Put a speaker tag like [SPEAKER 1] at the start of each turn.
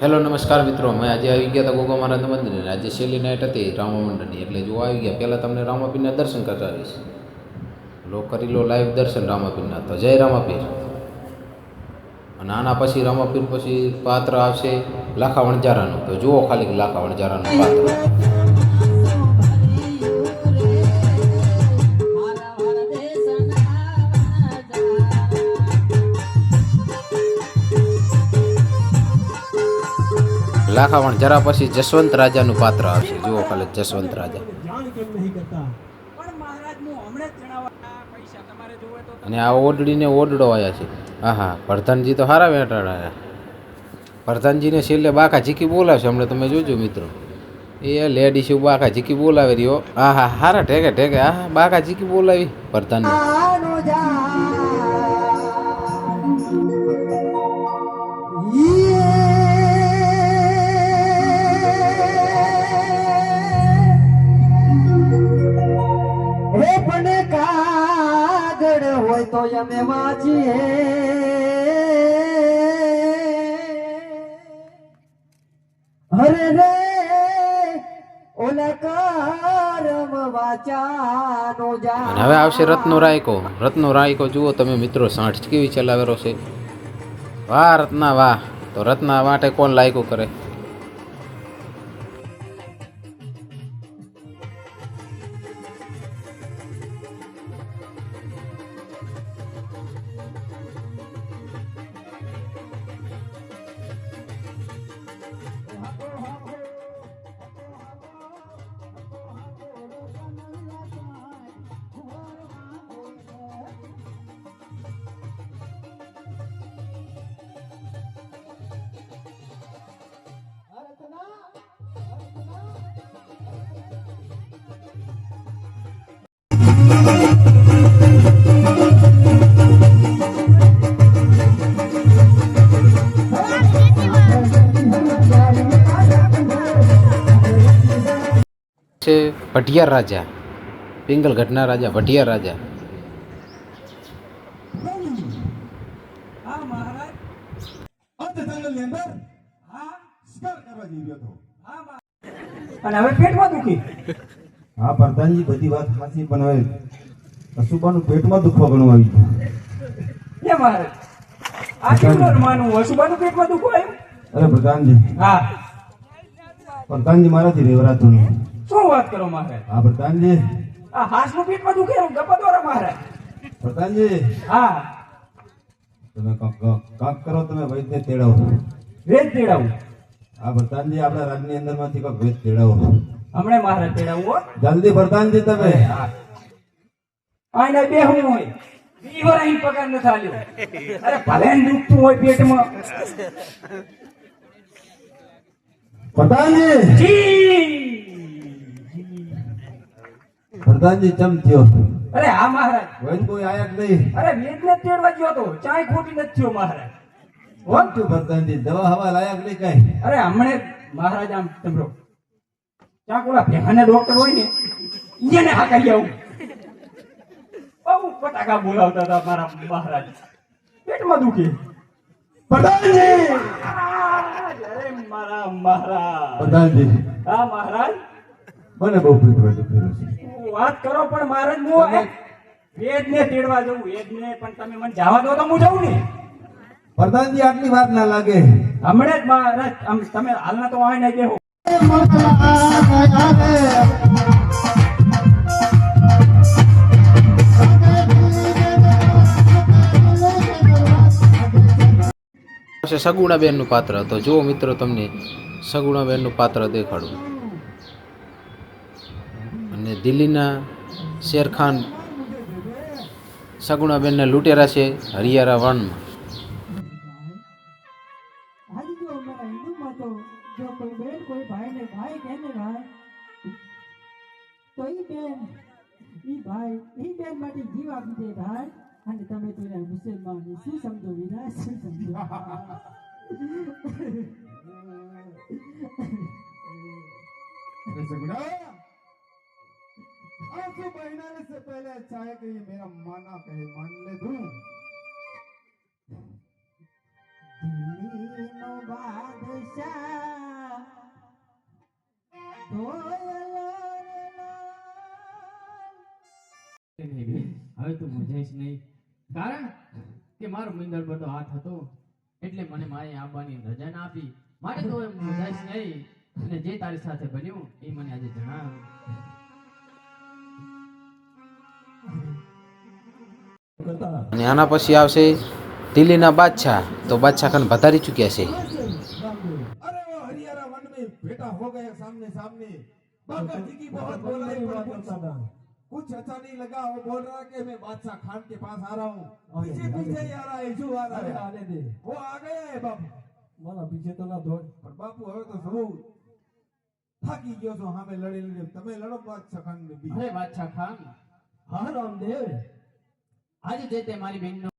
[SPEAKER 1] Hello નમસ્કાર મિત્રો, મેં આજે આવી ગયા હતા ગોગા મહારાજ મંદિરે. આજે છેલ્લી નાઇટ હતી રામા મંડળની, એટલે જો આવી ગયા. પહેલાં તમને રામાપીરના દર્શન કરાવીશ. લો કરી લો લાઈવ દર્શન રામાપીરના. તો જય રામાપીર. અને આના પછી રામાપીર પછી પાત્ર આવશે લાખા વણજારાનું. તો જુઓ ખાલી લાખા વણજારાનું પાત્ર. લાખા વણજારા પછી જસવંત રાજાનું પાત્ર આવશે. જુઓ ખાલી જસવંત રાજા. અને આ ઓડડીને ઓડડો આવ્યા છે. હા હા, પ્રધાનજી તો સારા વેટાડા. પ્રધાનજીને છેલ્લે બાકા ઝીકી બોલાવશે હમણાં, તમે જોજો મિત્રો. એ લેડીસ બાકા ઝીકી બોલાવી રહ્યો. હા હા, હારા ઠેકે ઠેકે. હા હા, બાકા ઝીકી બોલાવી પ્રધાનને.
[SPEAKER 2] હોય તો અમે વાંચીએ, હરે રે ઓલા કરમ વાચાનો જા.
[SPEAKER 1] અને હવે આવશે રત્નો રાયકો. રત્નો રાયકો જુઓ તમે મિત્રો, સાઠ કેવી ચલાવેલો છે. વાહ રત્ના વાહ. તો રત્ના માટે કોણ લાયકો કરે? છે ભટિયાર રાજા, પિંગલગઢના રાજા ભટિયાર રાજા.
[SPEAKER 2] અને હવે પેટમાં દુખી.
[SPEAKER 3] હા પ્રધાનજી, બધી વાત સાચી, પણ હવે અશુભાનું પેટમાં દુખવા ઘણું આવી ગયું.
[SPEAKER 2] એ મારે આ કેવું માનું અશુભાનું પેટમાં દુખો આવ્યું?
[SPEAKER 3] અરે પ્રધાનજી,
[SPEAKER 2] હા
[SPEAKER 3] પ્રધાનજી મારાથી રેવરાતું નહીં.
[SPEAKER 2] શું વાત કરો મહારાજ?
[SPEAKER 3] હા પ્રધાનજી.
[SPEAKER 2] આ હાસનું પેટમાં દુખે એવું ગપ્પા દ્વારા મહારાજ.
[SPEAKER 3] પ્રધાનજી,
[SPEAKER 2] હા
[SPEAKER 3] તમે કાંક કરો, તમે વૈદ્ય તેડાવો.
[SPEAKER 2] વેદ તેડાવું?
[SPEAKER 3] હા પ્રધાનજી, આપણા રાજની અંદર માંથી કાંક વેદ તેડાવો.
[SPEAKER 2] હમણાં મહારાજ તેડાવું હો.
[SPEAKER 3] જલ્દી પ્રધાનજી તમે.
[SPEAKER 2] આને બે હું હોય ઈવર અહીં પગાર ન થાલ્યો. અરે ભલે દુખતું હોય પેટમાં.
[SPEAKER 3] પ્રધાનજી,
[SPEAKER 2] જી
[SPEAKER 3] પ્રધાનજી ચમ થયો?
[SPEAKER 2] અરે હા મહારાજ.
[SPEAKER 3] વૈદ કોઈ આયા જ નહીં.
[SPEAKER 2] અરે વેદને તેડવા ગયો તો ચાય ખોટી નથી થયો મહારાજ.
[SPEAKER 3] કોણ થયું પ્રધાનજી? દવા હવા લાયક નહીં કઈ?
[SPEAKER 2] અરે હમણે મહારાજ આમ તમરો ચાક ઓલા ભેહાના ડોક્ટર હોય ને એને હાકાઈ આવું બહુ પટાકા બોલાવતા હતા મારા મહારાજ. પેટમાં દુખે.
[SPEAKER 3] પ્રધાનજી,
[SPEAKER 2] અરે મારા મહારાજ.
[SPEAKER 3] પ્રધાનજી,
[SPEAKER 2] હા મહારાજ.
[SPEAKER 3] મને બહુ પેટમાં દુખેલું છે.
[SPEAKER 2] વાત કરો પણ મહારાજ હું વેદ ને તેડવા જવું. વેદ ને પણ તમે મને જવા દો તો હું જઉં ને.
[SPEAKER 3] પ્રધાનજી, આટલી વાત ના લાગે.
[SPEAKER 2] હમણે જ મહારાજ આમ તમે હાલના તો આવીને બેહો.
[SPEAKER 1] સગુણાબેનનું પાત્ર. તો જુઓ મિત્રો, તમને સગુણાબેનનું પાત્ર દેખાડું. અને દિલ્હીના શેરખાન સગુણાબેનને લૂંટેરા છે હરિયારા વનમાં.
[SPEAKER 4] અને તમે તો મુસલમાન શું સમજો વિના શું સમજો?
[SPEAKER 3] आंसू बहने से पहले चाहे कि ये मेरा माना कहे मान ले दूं.
[SPEAKER 4] દિલ્હીનો બાદશાહ ધોયલો રે લાલ.
[SPEAKER 2] હવે તું મૂંઝાઈશ નહીં, કારણ કે મારો મિંદર બધો હાથ હતો એટલે મને મારી આવવાની રજા ના આપી. માટે તો એમ મૂંઝાઈશ નહીં, અને જે તારી સાથે બન્યું એ મને આજે જણાવ.
[SPEAKER 1] અને આના પછી આવશે દિલ્હીના બાદશાહ. તો બાદશાહ ખાન પધારી ચૂક્યા છે.
[SPEAKER 3] अरे वो हरियाणा वन में बेटा हो गए सामने सामने बाबा जी की बहुत बोलाई पर कुछ अच्छा नहीं लगा. वो बोल रहा कि मैं बादशाह खान के पास आ रहा हूँ. पीछे पीछे ही आ रहा है, जो आ रहा है आने दे. वो आ गया है बापू. मारा पीछे तो ना दौड़. पर बापू હવે તો સૌ થાકી ગયો છો. સામે લડી લડી તમે લડો બાદશાહ ખાન ને બી.
[SPEAKER 2] અરે બાદશાહ ખાન,
[SPEAKER 3] હા રામદેવ,
[SPEAKER 2] આજે જે તે મારી બહેનનો